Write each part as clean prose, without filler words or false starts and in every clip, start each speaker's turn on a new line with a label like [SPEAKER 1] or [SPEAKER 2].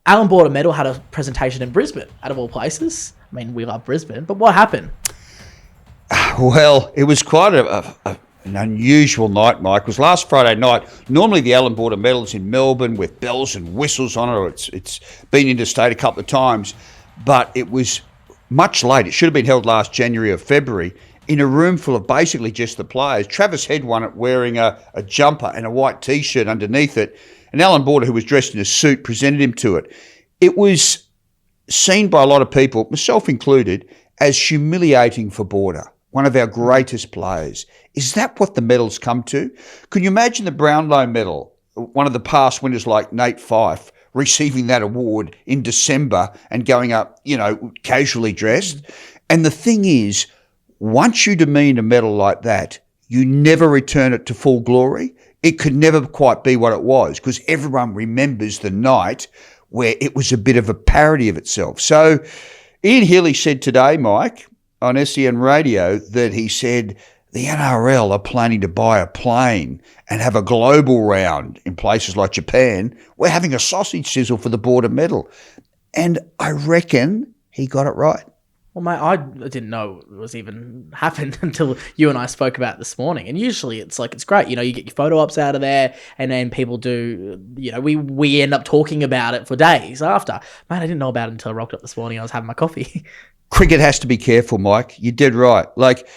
[SPEAKER 1] Alan Border Medal had a presentation in Brisbane, out of all places. I mean, we love Brisbane, but what happened?
[SPEAKER 2] Well, it was quite an unusual night, Mike. It was last Friday night. Normally the Alan Border Medal's in Melbourne with bells and whistles on it. It's been interstate a couple of times, but it was much late. It should have been held last January or February in a room full of basically just the players. Travis Head won it wearing a jumper and a white T-shirt underneath it, and Alan Border, who was dressed in a suit, presented him to it. It was seen by a lot of people, myself included, as humiliating for Border, one of our greatest players. Is that what the medal's come to? Can you imagine the Brownlow medal, one of the past winners like Nate Fyfe, receiving that award in December and going up, casually dressed? And the thing is, once you demean a medal like that, you never return it to full glory. It could never quite be what it was because everyone remembers the night where it was a bit of a parody of itself. So Ian Healy said today, Mike, on SEN Radio, that he said the NRL are planning to buy a plane and have a global round in places like Japan. We're having a sausage sizzle for the Border medal. And I reckon he got it right.
[SPEAKER 1] Well, mate, I didn't know it was even happened until you and I spoke about it this morning. And usually it's great. You get your photo ops out of there and then people do, we end up talking about it for days after. Man, I didn't know about it until I rocked up this morning. I was having my coffee.
[SPEAKER 2] Cricket has to be careful, Mike. You did right. Like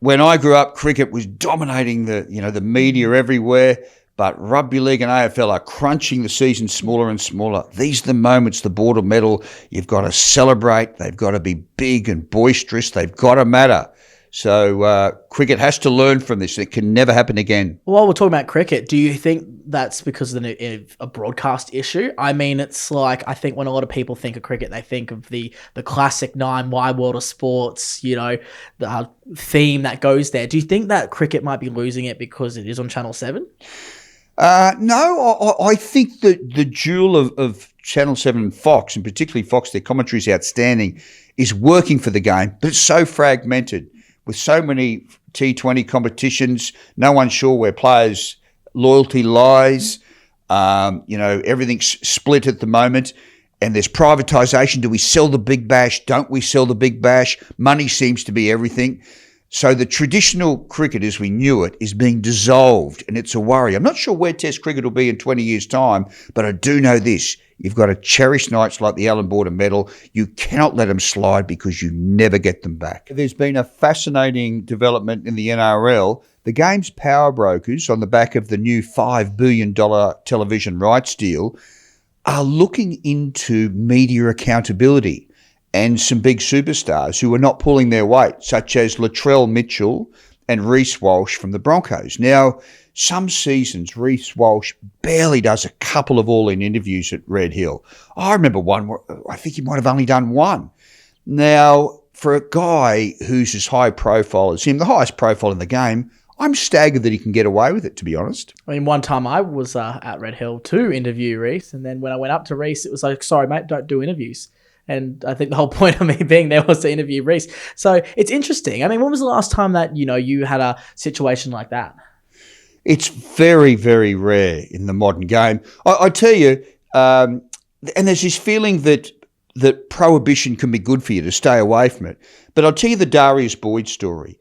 [SPEAKER 2] when I grew up, cricket was dominating the media everywhere. But rugby league and AFL are crunching the season smaller and smaller. These are the moments, the Border medal, you've got to celebrate. They've got to be big and boisterous. They've got to matter. So cricket has to learn from this. It can never happen again.
[SPEAKER 1] While we're talking about cricket, do you think that's because of a broadcast issue? I mean, it's like, I think when a lot of people think of cricket, they think of the classic 9 Wide World of Sports, the theme that goes there. Do you think that cricket might be losing it because it is on Channel 7?
[SPEAKER 2] No, I think that the jewel of Channel 7 and Fox, and particularly Fox, their commentary is outstanding, is working for the game, but it's so fragmented with so many T20 competitions, no one's sure where players' loyalty lies. Everything's split at the moment, and there's privatisation. Do we sell the Big Bash? Don't we sell the Big Bash? Money seems to be everything. So the traditional cricket as we knew it is being dissolved, and it's a worry. I'm not sure where Test cricket will be in 20 years' time, but I do know this. You've got to cherish nights like the Alan Border medal. You cannot let them slide because you never get them back. There's been a fascinating development in the NRL. The game's power brokers, on the back of the new $5 billion television rights deal, are looking into media accountability and some big superstars who are not pulling their weight, such as Latrell Mitchell and Reece Walsh from the Broncos. Now, some seasons, Reece Walsh barely does a couple of all-in interviews at Red Hill. I remember one where I think he might have only done one. Now, for a guy who's as high profile as him, the highest profile in the game, I'm staggered that he can get away with it, to be honest.
[SPEAKER 1] I mean, one time I was at Red Hill to interview Reece, and then when I went up to Reece, it was like, sorry, mate, don't do interviews. And I think the whole point of me being there was to interview Reece. So it's interesting. I mean, when was the last time that, you had a situation like that?
[SPEAKER 2] It's very, very rare in the modern game. I tell you, and there's this feeling that prohibition can be good for you, to stay away from it. But I'll tell you the Darius Boyd story.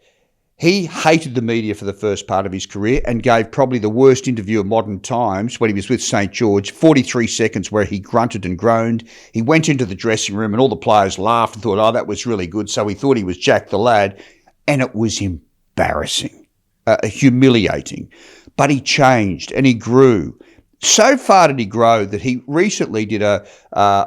[SPEAKER 2] He hated the media for the first part of his career and gave probably the worst interview of modern times when he was with St. George, 43 seconds where he grunted and groaned. He went into the dressing room and all the players laughed and thought, oh, that was really good. So he thought he was Jack the Lad. And it was embarrassing, humiliating. But he changed and he grew. So far did he grow that he recently did a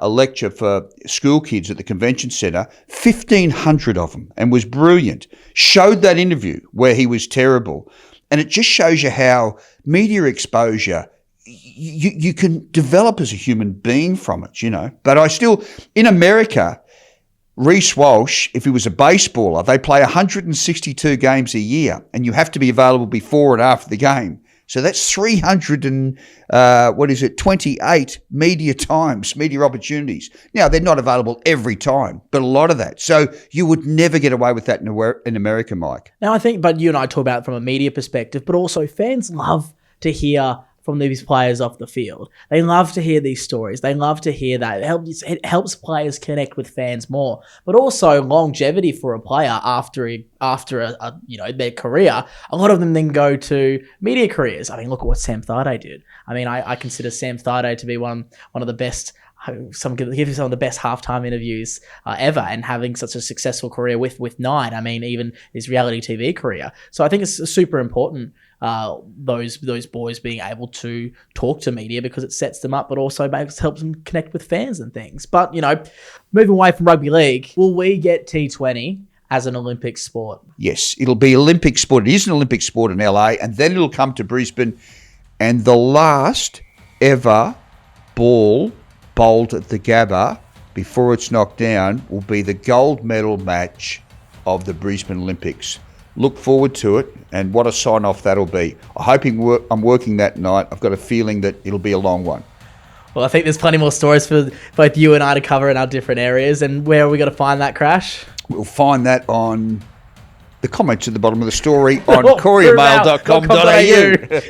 [SPEAKER 2] lecture for school kids at the convention centre, 1,500 of them, and was brilliant. Showed that interview where he was terrible. And it just shows you how media exposure, you can develop as a human being from it, But in America, Reece Walsh, if he was a baseballer, they play 162 games a year, and you have to be available before and after the game. So that's 328 media times, media opportunities. Now, they're not available every time, but a lot of that. So you would never get away with that in America, Mike.
[SPEAKER 1] Now, I think, but you and I talk about it from a media perspective, but also fans love to hear from these players off the field. They love to hear these stories. They love to hear that. It helps players connect with fans more, but also longevity for a player after their career. A lot of them then go to media careers. I mean, look at what Sam Thaiday did. I mean, I consider Sam Thaiday to be one of the best. Give some of the best halftime interviews ever, and having such a successful career with Nine. I mean, even his reality TV career. So I think it's super important, those boys being able to talk to media, because it sets them up, but also helps them connect with fans and things. But, moving away from rugby league, will we get T20 as an Olympic sport?
[SPEAKER 2] Yes, it'll be Olympic sport. It is an Olympic sport in LA, and then it'll come to Brisbane, and the last ever ball bowled at the Gabba before it's knocked down will be the gold medal match of the Brisbane Olympics. Look forward to it, and what a sign-off that'll be. I'm working that night. I've got a feeling that it'll be a long one.
[SPEAKER 1] Well, I think there's plenty more stories for both you and I to cover in our different areas. And where are we going to find that, Crash?
[SPEAKER 2] We'll find that on the comments at the bottom of the story on couriermail.com.au.